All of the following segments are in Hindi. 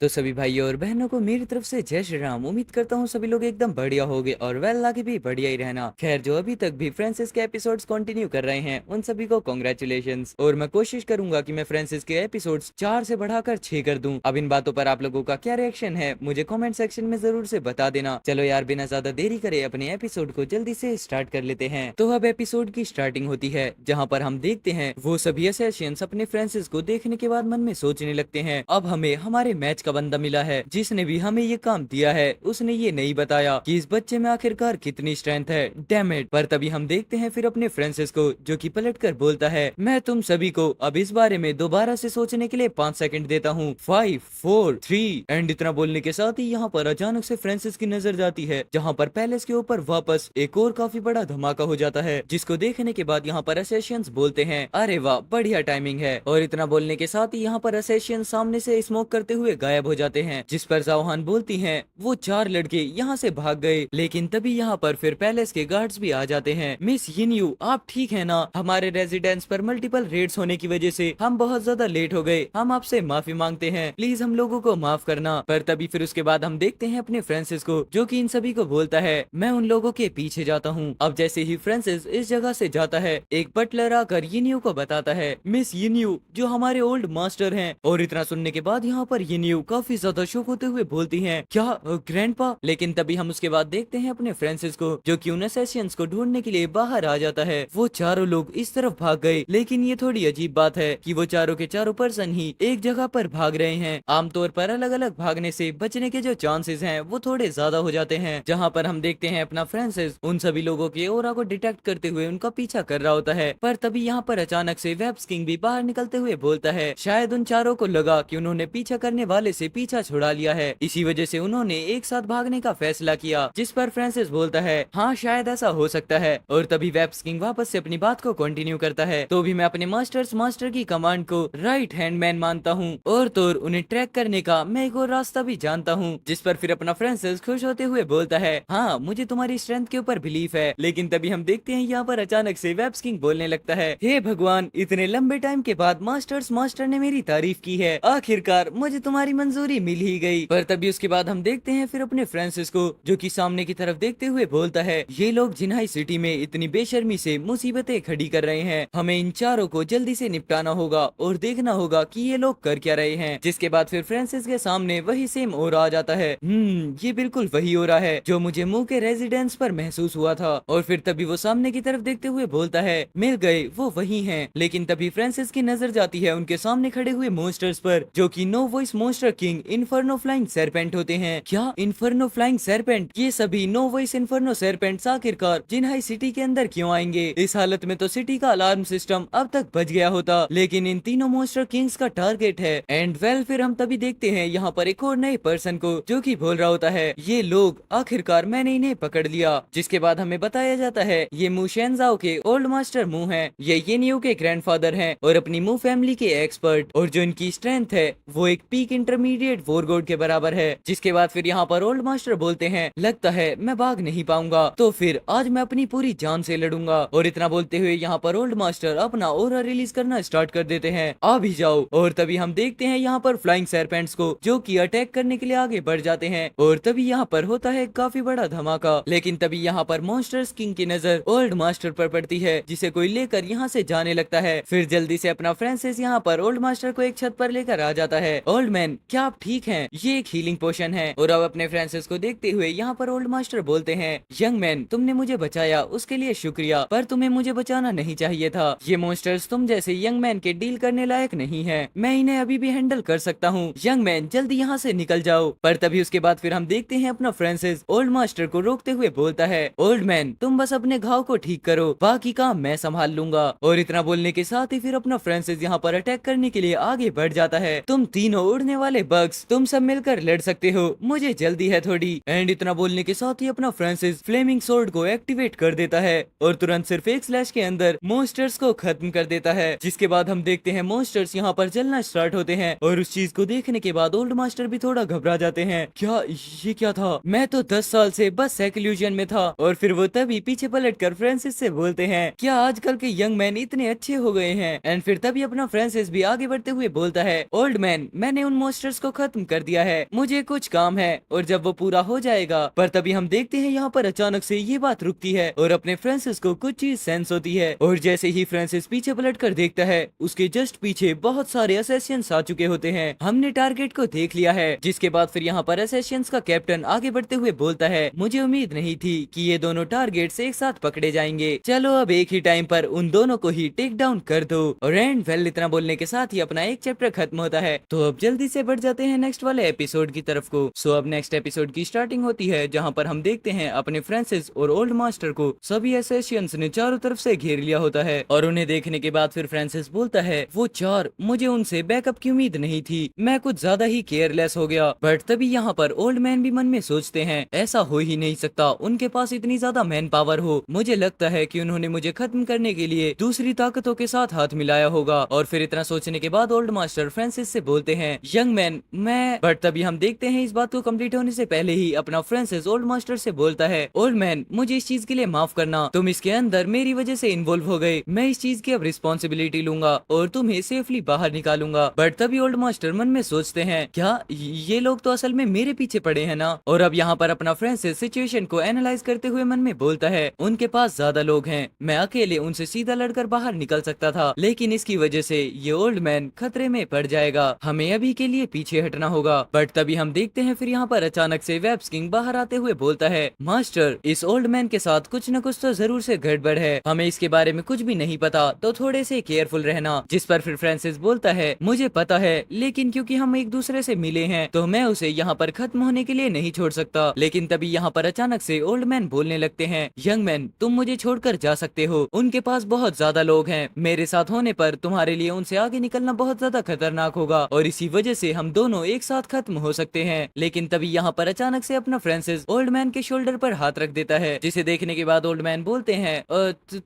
तो सभी भाइयों और बहनों को मेरी तरफ से जय श्री राम। उम्मीद करता हूँ सभी लोग एकदम बढ़िया होंगे और वेल आगे भी बढ़िया ही रहना। खैर, जो अभी तक भी फ्रांसिस के एपिसोड्स कंटिन्यू कर रहे हैं उन सभी को कॉन्ग्रेचुलेशंस। और मैं कोशिश करूंगा कि मैं फ्रांसिस के एपिसोड्स 4 से बढ़ाकर 6 कर दूं। अब इन बातों पर आप लोगों का क्या रिएक्शन है मुझे कॉमेंट सेक्शन में जरूर से बता देना। चलो यार, बिना ज्यादा देरी करे अपने एपिसोड को जल्दी से स्टार्ट कर लेते हैं। तो अब एपिसोड की स्टार्टिंग होती है जहाँ पर हम देखते हैं वो सभी असैसिन्स अपने फ्रांसिस को देखने के बाद मन में सोचने लगते हैं, अब हमें हमारे मैच का बंदा मिला है जिसने भी हमें ये काम दिया है उसने ये नहीं बताया कि इस बच्चे में आखिरकार कितनी स्ट्रेंथ है। Damn it. पर तभी हम देखते हैं फिर अपने फ्रांसिस को जो कि पलट कर बोलता है, मैं तुम सभी को अब इस बारे में दोबारा से सोचने के लिए 5 सेकंड देता हूँ। 5 4 3 एंड इतना बोलने के साथ ही यहाँ पर अचानक से फ्रांसिस की नजर जाती है जहाँ पर पैलेस के ऊपर वापस एक और काफी बड़ा धमाका हो जाता है, जिसको देखने के बाद यहाँ पर असैसिन्स बोलते हैं, अरे वाह बढ़िया टाइमिंग है। और इतना बोलने के साथ ही यहाँ पर असैसिन्स सामने से स्मोक करते हुए गायब हो जाते हैं, जिस पर जाओहान बोलती हैं वो 4 लड़के यहाँ से भाग गए। लेकिन तभी यहाँ पर फिर पैलेस के गार्ड्स भी आ जाते हैं। मिस यिनयू आप ठीक है ना? हमारे रेजिडेंस पर मल्टीपल रेड्स होने की वजह से हम बहुत ज्यादा लेट हो गए, हम आपसे माफी मांगते हैं, प्लीज हम लोगों को माफ करना। पर तभी फिर उसके बाद हम देखते हैं अपने फ्रांसिस को जो कि इन सभी को बोलता है, मैं उन लोगों के पीछे जाता हूँ। अब जैसे ही फ्रांसिस इस जगह से जाता है एक बटलर आकर यिनयू को बताता है, मिस यिनयू जो हमारे ओल्ड मास्टर हैं। और इतना सुनने के बाद यहाँ पर यिनयू काफी ज्यादा शौक होते हुए बोलती हैं, क्या ग्रैंडपा? लेकिन तभी हम उसके बाद देखते हैं अपने फ्रांसिस को जो कि उन असैसिन्स को ढूंढने के लिए बाहर आ जाता है। वो चारों लोग इस तरफ भाग गए, लेकिन ये थोड़ी अजीब बात है कि वो चारों के चारों पर्सन ही एक जगह पर भाग रहे हैं। आमतौर पर अलग अलग भागने से बचने के जो चांसेस हैं वो थोड़े ज्यादा हो जाते हैं। जहाँ पर हम देखते हैं अपना फ्रांसिस उन सभी लोगों के ऑरा को डिटेक्ट करते हुए उनका पीछा कर रहा होता है। पर तभी यहाँ पर अचानक से वेब्स किंग भी बाहर निकलते हुए बोलता है, शायद उन चारों को लगा कि उन्होंने पीछा करने वाले से पीछा छुड़ा लिया है, इसी वजह से उन्होंने एक साथ भागने का फैसला किया। जिस पर फ्रांसिस बोलता है, हाँ शायद ऐसा हो सकता है। और तभी वेब्स किंग वापस से अपनी बात को कंटिन्यू करता है, तो भी मैं अपने मास्टर की कमांड को राइट हैंड मैन मानता हूँ और तो उन्हें ट्रैक करने का मैं एक और रास्ता भी जानता हूँ। जिस पर फिर अपना फ्रांसिस खुश होते हुए बोलता है, हाँ मुझे तुम्हारी स्ट्रेंथ के ऊपर बिलीफ है। लेकिन तभी हम देखते हैं यहाँ पर अचानक से वेब्स किंग बोलने लगता है, हे भगवान इतने लंबे टाइम के बाद मास्टर ने मेरी तारीफ की है, आखिरकार मुझे तुम्हारी मंजूरी मिल ही गई। पर तभी उसके बाद हम देखते हैं फिर अपने फ्रांसिस को जो कि सामने की तरफ देखते हुए बोलता है, ये लोग जिन्हाई सिटी में इतनी बेशर्मी से मुसीबतें खड़ी कर रहे हैं, हमें इन चारों को जल्दी से निपटाना होगा और देखना होगा कि ये लोग कर क्या रहे हैं। जिसके बाद फिर फ्रांसिस के सामने वही सेम ओरा आ जाता है। ये बिल्कुल वही ओरा है जो मुझे मुंह के रेजिडेंस पर महसूस हुआ था। और फिर तभी वो सामने की तरफ देखते हुए बोलता है, मिल गए, वो वही हैं। लेकिन तभी फ्रांसिस की नजर जाती है उनके सामने खड़े हुए मोस्टर्स पर जो कि no voice मोस्टर king inferno flying serpent होते हैं। क्या इन्फर्नो फ्लाइंग सरपेंट? ये सभी नो वॉइस इन्फर्नो सरपेंट्स आखिरकार जिन्हाई सिटी के अंदर क्यों आएंगे? इस हालत में तो सिटी का अलार्म सिस्टम अब तक बच गया होता, लेकिन इन तीनों मोस्टर किंग्स का टारगेट है। एंड वेल फिर हम तभी देखते हैं यहाँ पर एक और नए पर्सन को जो कि बोल रहा होता है, ये लोग आखिरकार मैंने इन्हें पकड़ लिया। जिसके बाद हमें बताया जाता है ये मू शेनजाओ के ओल्ड मास्टर मू हैं, ये येनियो के ग्रैंडफादर हैं और अपनी मू फैमिली के एक्सपर्ट, और जो इनकी स्ट्रेंथ है वो एक पीक इंटरमीडिएट वॉरगॉड के बराबर है। जिसके बाद फिर यहाँ पर ओल्ड मास्टर बोलते हैं, लगता है मैं भाग नहीं पाऊंगा, तो फिर आज मैं अपनी पूरी जान से लड़ूंगा। और इतना बोलते हुए यहाँ पर ओल्ड मास्टर अपना ओरा रिलीज करना स्टार्ट कर देते हैं, आ भी जाओ। और तभी हम देखते हैं यहाँ पर फ्लाइंग सरपेंट्स को जो कि अटैक करने के लिए आगे बढ़ जाते हैं। और तभी यहाँ पर होता है काफी बड़ा धमाका। लेकिन तभी यहाँ पर मॉन्स्टर्स किंग की नजर ओल्ड मास्टर पर पड़ती है जिसे कोई लेकर यहाँ से जाने लगता है। फिर जल्दी से अपना फ्रांसिस यहाँ पर ओल्ड मास्टर को एक छत पर लेकर आ जाता है। ओल्ड मैन क्या आप ठीक हैं? ये एक हीलिंग पोशन है। और अब अपने फ्रांसिस को देखते हुए यहाँ पर ओल्ड मास्टर बोलते हैं, यंग मैन तुमने मुझे बचाया उसके लिए शुक्रिया, पर तुम्हें मुझे बचाना नहीं चाहिए था। ये मॉन्स्टर्स तुम जैसे यंग मैन के डील करने लायक नहीं है, मैं इन्हें अभी भी हैंडल कर सकता हूँ। यंग मैन जल्दी यहाँ से निकल जाओ। पर तभी उसके बाद फिर हम देखते हैं अपना फ्रांसिस ओल्ड मास्टर को रोकते हुए बोलता है, ओल्ड मैन तुम बस अपने घाव को ठीक करो, बाकी काम मैं संभाल लूंगा। और इतना बोलने के साथ ही फिर अपना फ्रांसिस यहाँ पर अटैक करने के लिए आगे बढ़ जाता है। तुम तीनों उड़ने वाले बग्स, तुम सब मिलकर लड़ सकते हो, मुझे जल्दी है थोड़ी। एंड इतना बोलने के साथ ही अपना फ्रांसिस फ्लेमिंग सोर्ड को एक्टिवेट कर देता है और तुरंत सिर्फ एक स्लैश के अंदर मॉन्स्टर्स को खत्म कर देता है। जिसके बाद हम देखते हैं मॉन्स्टर्स यहाँ पर जलना स्टार्ट होते हैं और उस चीज को देखने के बाद ओल्ड मास्टर भी थोड़ा घबरा जाते हैं, क्या ये क्या था? मैं तो 10 साल से बस इल्यूजन में था। और फिर वो तभी पीछे पलट कर फ्रांसिस से बोलते हैं, क्या आजकल के यंग मैन इतने अच्छे हो गए हैं? एंड फिर तभी अपना फ्रांसिस भी आगे बढ़ते हुए बोलता है, ओल्ड मैन मैंने उन मास्टर्स को खत्म कर दिया है, मुझे कुछ काम है और जब वो पूरा हो जाएगा। पर तभी हम देखते हैं यहाँ पर अचानक से ये बात रुकती है और अपने फ्रांसिस को कुछ चीज सेंस होती है और जैसे ही फ्रांसिस पीछे पलट कर देखता है उसके जस्ट पीछे बहुत सारे असैसियंस आ चुके होते हैं। हमने टारगेट को देख लिया है। जिसके बाद फिर यहाँ पर असैसियंस का कैप्टन आगे बढ़ते हुए बोलता है, मुझे उम्मीद नहीं थी कि ये दोनों टारगेट्स एक साथ पकड़े जाएंगे। चलो अब एक ही टाइम पर उन दोनों को ही टेक डाउन कर दो। और एंड वेल इतना बोलने के साथ ही अपना एक चैप्टर खत्म होता है। तो अब जल्दी से बढ़ जाते हैं नेक्स्ट वाले एपिसोड की तरफ को। सो अब नेक्स्ट एपिसोड की स्टार्टिंग होती है जहाँ पर हम देखते हैं अपने फ्रांसिस और ओल्ड मास्टर को सभी असैसियंस ने चारों तरफ से घेर लिया होता है। और उन्हें देखने के बाद फिर फ्रांसिस बोलता है, वो चार, मुझे उनसे बैकअप की उम्मीद नहीं थी, मैं कुछ ज्यादा ही केयरलेस हो गया। बट तभी यहाँ पर ओल्ड मैन भी मन में सोचते हैं, ऐसा हो ही नहीं सकता, उनके पास इतनी ज्यादा मैन पावर हो। मुझे लगता है कि उन्होंने मुझे खत्म करने के लिए दूसरी ताकतों के साथ हाथ मिलाया होगा। और फिर इतना सोचने के बाद ओल्ड मास्टर फ्रांसिस से बोलते हैं, यंग मैन मैं। बट तभी हम देखते हैं इस बात को कंप्लीट होने से पहले ही अपना फ्रांसिस ओल्ड मास्टर से बोलता है, ओल्ड मैन मुझे इस चीज के लिए माफ करना, तुम इसके अंदर मेरी वजह से इन्वॉल्व हो गए, मैं इस चीज की अब रिस्पॉन्सिबिलिटी लूंगा और तुम्हें सेफली बाहर निकालूंगा। बट तभी ओल्ड मास्टर मन में सोचते हैं, क्या ये लोग तो असल में मेरे पीछे पड़े हैं ना। और अब यहाँ पर अपना फ्रांसिस सिचुएशन को एनालाइज करते हुए मन में बोलता है, उनके पास ज्यादा लोग हैं, मैं अकेले उनसे सीधा लड़कर बाहर निकल सकता था, लेकिन इसकी वजह से ये ओल्ड मैन खतरे में पड़ जाएगा, हमें अभी के लिए पीछे हटना होगा। बट तभी हम देखते हैं फिर यहाँ पर अचानक से वेब्स किंग बाहर आते हुए बोलता है, मास्टर इस ओल्ड मैन के साथ कुछ न कुछ तो जरूर से गड़बड़ है, हमें इसके बारे में कुछ भी नहीं पता, तो थोड़े से केयरफुल रहना। जिस पर फिर फ्रांसिस बोलता है, मुझे पता है, लेकिन क्योंकि हम एक दूसरे से मिले हैं तो मैं उसे यहाँ पर खत्म होने के लिए नहीं छोड़ सकता। लेकिन तभी यहाँ पर अचानक से ओल्ड मैन बोलने लगते हैं, यंग मैन तुम मुझे छोड़कर जा सकते हो, उनके पास बहुत ज्यादा लोग हैं, मेरे साथ होने पर तुम्हारे लिए उनसे आगे निकलना बहुत ज्यादा खतरनाक होगा और इसी वजह से हम दोनों एक साथ खत्म हो सकते हैं। लेकिन तभी यहाँ पर अचानक से अपना फ्रांसिस ओल्ड मैन के शोल्डर पर हाथ रख देता है, जिसे देखने के बाद ओल्ड मैन बोलते हैं,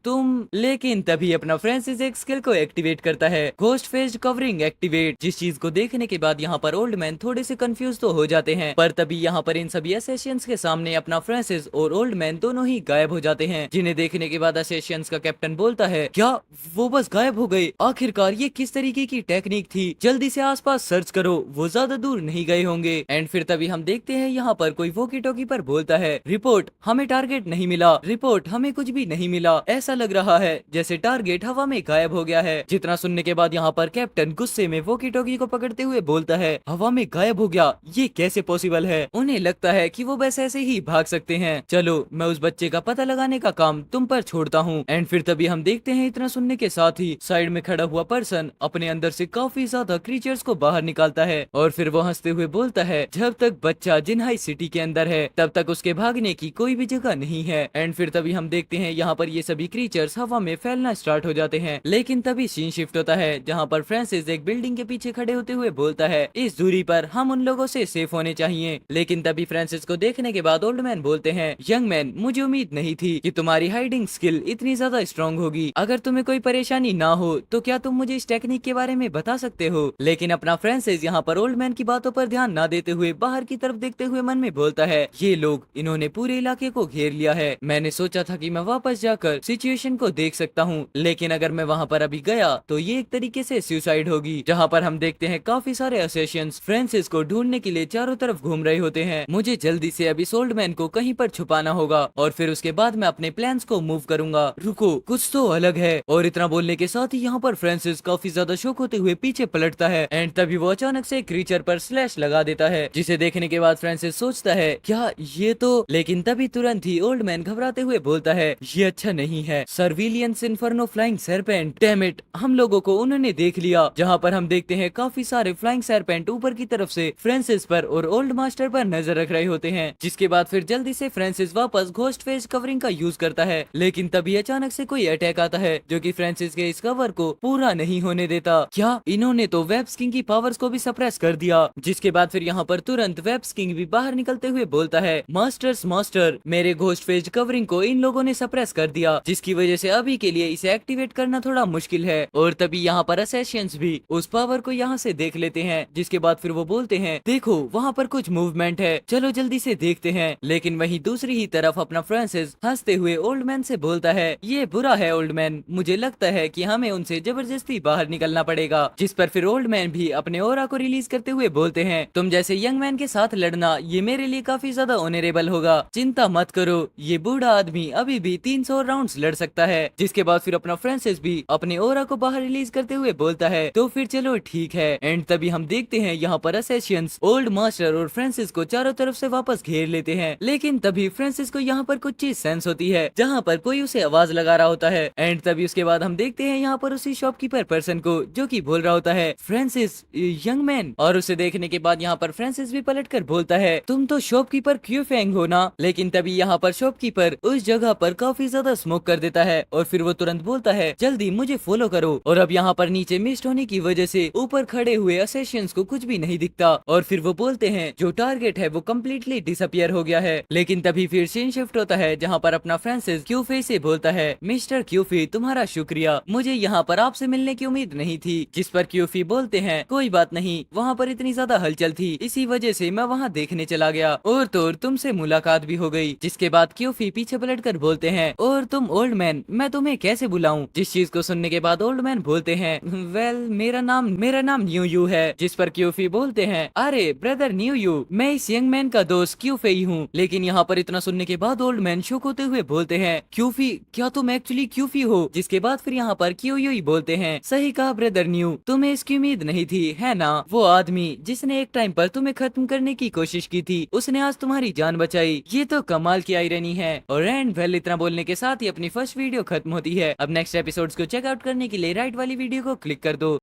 तुम। लेकिन तभी अपना फ्रांसिस एक स्किल को एक्टिवेट करता है, घोस्ट फेस्ड कवरिंग एक्टिवेट। जिस चीज को देखने के बाद यहाँ पर ओल्ड मैन थोड़े से कंफ्यूज तो हो जाते हैं। पर तभी यहाँ पर इन सभी असैसियंस के सामने अपना फ्रांसिस और ओल्ड मैन दोनों ही गायब हो जाते हैं, जिन्हें देखने के बाद असैसियंस का कैप्टन बोलता है, क्या वो बस गायब हो गए? आखिरकार ये किस तरीके की टेक्निक थी? जल्दी से आसपास सर्च करो, वो ज्यादा दूर नहीं गए होंगे। एंड फिर तभी हम देखते हैं यहाँ पर कोई वॉकी टॉकी पर बोलता है, रिपोर्ट हमें टारगेट नहीं मिला, रिपोर्ट हमें कुछ भी नहीं मिला, ऐसा लग रहा है जैसे टारगेट हवा में गायब हो गया है। जितना सुनने के बाद यहाँ पर कैप्टन गुस्से में वॉकी टॉकी को पकड़ते हुए बोलता है, हवा में गायब हो गया, ये कैसे पॉसिबल है? उन्हें लगता है कि वो बस ऐसे ही भाग सकते हैं, चलो मैं उस बच्चे का पता लगाने का काम तुम पर छोड़ता हूँ। एंड फिर तभी हम देखते हैं इतना सुनने के साथ ही साइड में खड़ा हुआ पर्सन अपने अंदर से काफी ज्यादा क्रीचर्स को बाहर निकालता है और फिर वो हंसते हुए बोलता है, जब तक बच्चा जिन्हाई सिटी के अंदर है तब तक उसके भागने की कोई भी जगह नहीं है। एंड फिर तभी हम देखते हैं यहाँ पर ये सभी क्रीचर्स हवा में फैलना स्टार्ट हो जाते हैं। लेकिन तभी सीन शिफ्ट होता है जहाँ पर फ्रांसिस एक बिल्डिंग के पीछे खड़े होते हुए बोलता है, इस दूरी पर हम उन लोगों से सेफ होने चाहिए। लेकिन तभी फ्रांसिस को देखने के बाद ओल्ड मैन बोलते हैं, यंग मैन मुझे उम्मीद नहीं थी कि तुम्हारी हाइडिंग स्किल इतनी ज्यादा स्ट्रॉन्ग होगी, अगर तुम्हें कोई परेशानी ना हो तो क्या तुम मुझे इस टेक्निक के बारे में बता सकते हो? लेकिन अपना फ्रांसिस यहाँ पर ओल्ड मैन की बातों पर ध्यान ना देते हुए बाहर की तरफ देखते हुए मन में बोलता है, ये लोग इन्होंने पूरे इलाके को घेर लिया है, मैंने सोचा था कि मैं वापस जाकर सिचुएशन को देख सकता हूँ, लेकिन अगर मैं वहाँ पर अभी गया तो ये एक तरीके से सुसाइड होगी। जहाँ पर हम देखते हैं काफी सारे असैसियंस फ्रांसिस को ढूंढने के लिए चारों तरफ घूम रहे होते हैं। मुझे जल्दी से अभी ओल्ड मैन को कहीं पर छुपाना होगा और फिर उसके बाद मैं अपने प्लान्स को मूव करूंगा। रुको, कुछ तो अलग है। और इतना बोलने के साथ ही यहाँ पर फ्रांसिस काफी ज्यादा शॉक होते हुए पीछे पलटता है एंड तभी वो अचानक से क्रीचर पर स्लैश लगा देता है, जिसे देखने के बाद फ्रांसिस सोचता है, क्या ये तो। लेकिन तभी तुरंत ही ओल्ड मैन घबराते हुए बोलता है, ये अच्छा नहीं है, surveillance inferno flying serpent, damn it, हम लोगों को उन्होंने देख लिया। जहाँ पर हम देखते हैं काफी सारे फ्लाइंग सरपेंट ऊपर की तरफ से फ्रांसिस पर और ओल्ड मास्टर पर नजर रख रहे होते हैं। जिसके बाद फिर जल्दी से फ्रांसिस वापस घोस्ट फेस कवरिंग का यूज करता है। लेकिन तभी अचानक से कोई अटैक आता है जो कि फ्रांसिस के इस कवर को पूरा नहीं होने देता। क्या इन्होंने तो वेब्स किंग की पावर्स को भी सप्रेस कर दिया? जिसके बाद फिर यहाँ पर तुरंत वेब्स किंग भी बाहर निकलते हुए बोलता है, मास्टर मेरे घोस्ट फेज कवरिंग को इन लोगों ने सप्रेस कर दिया, जिसकी वजह से अभी के लिए इसे एक्टिवेट करना थोड़ा मुश्किल है। और तभी यहाँ पर असैसियंस भी उस पावर को यहाँ से देख लेते हैं। जिसके बाद फिर वो बोलते हैं, देखो वहाँ पर कुछ मूवमेंट है, चलो जल्दी से देखते हैं। लेकिन वहीं दूसरी ही तरफ अपना फ्रांसिस हंसते हुए ओल्ड मैन से बोलता है, ये बुरा है ओल्ड मैन, मुझे लगता है कि हमें उनसे जबरदस्ती बाहर निकलना पड़ेगा। जिस पर फिर ओल्ड मैन भी अपने ओरा को रिलीज करते हुए बोलते हैं, तुम जैसे यंग मैन के साथ लड़ना ये मेरे लिए काफी ज्यादा ऑनरेबल होगा, चिंता मत करो, ये बूढ़ा आदमी अभी भी 300 राउंड्स लड़ सकता है। जिसके बाद फिर अपना फ्रांसिस भी अपने ओरा को बाहर रिलीज करते हुए बोलता है, तो फिर चलो ठीक है। एंड तभी हम देखते हैं यहाँ पर असैसियंस ओल्ड मास्टर और फ्रांसिस को चारों तरफ से वापस घेर लेते हैं। लेकिन तभी फ्रांसिस को यहाँ पर कुछ चीज सेंस होती है जहाँ पर कोई उसे आवाज लगा रहा होता है। एंड तभी उसके बाद हम देखते हैं यहाँ पर उसी शॉपकीपर पर्सन को जो कि बोल रहा होता है, फ्रांसिस यंग मैन। और उसे देखने के बाद यहाँ पर फ्रांसिस भी पलट कर बोलता है, तुम तो शॉपकीपर क्यू फेंग हो ना। लेकिन तभी यहाँ पर शॉपकीपर उस जगह पर काफी ज्यादा स्मोक कर देता है और फिर वो तुरंत बोलता है, जल्दी मुझे फॉलो करो। और अब यहाँ पर नीचे मिस्ट होने की वजह से ऊपर खड़े हुए असैसियंस को कुछ भी नहीं दिखता और फिर वो बोलते हैं जो टारगेट है वो कम्प्लीटली डिसअपियर हो गया है। लेकिन तभी फिर सीन शिफ्ट होता है जहाँ पर अपना फ्रांसिस क्यूफी से बोलता है, मिस्टर क्यूफी तुम्हारा शुक्रिया, मुझे यहाँ पर आपसे मिलने की उम्मीद नहीं थी। जिस पर क्यूफी बोलते हैं, कोई बात नहीं, वहाँ पर इतनी ज्यादा हलचल थी इसी वजह से मैं वहाँ देखने चला गया और तो और तुमसे मुलाकात भी हो गई। जिसके बाद क्यूफी पीछे पलट कर बोलते हैं, और तुम ओल्ड मैन, मैं तुम्हें कैसे बुलाऊं। जिस चीज को सुनने के बाद ओल्ड मैन बोलते हैं, वेल मेरा नाम न्यू यू है। जिस पर क्यूफी बोलते हैं, अरे ब्रदर न्यू यू, मैं इस यंग मैन का दोस्त क्यूफी हूँ। लेकिन यहाँ पर इतना सुनने के बाद ओल्ड मैन शॉक होते हुए बोलते हैं, क्यूफी क्या तुम एक्चुअली क्यूफी हो। जिसके बाद फिर यहाँ पर क्यू यू ही बोलते हैं, सही कहा ब्रदर न्यू, तुम्हें इसकी उम्मीद नहीं थी है ना। वो आदमी जिसने एक टाइम पर तुम्हें खत्म करने की कोशिश की थी उसने आज तुम्हारी जान बचाई, ये तो कमाल की आयरनी है। और एंड वेल इतना बोलने के साथ ही अपनी फर्स्ट वीडियो खत्म होती है। अब नेक्स्ट एपिसोड्स को चेकआउट करने के लिए राइट वाली वीडियो को क्लिक कर दो।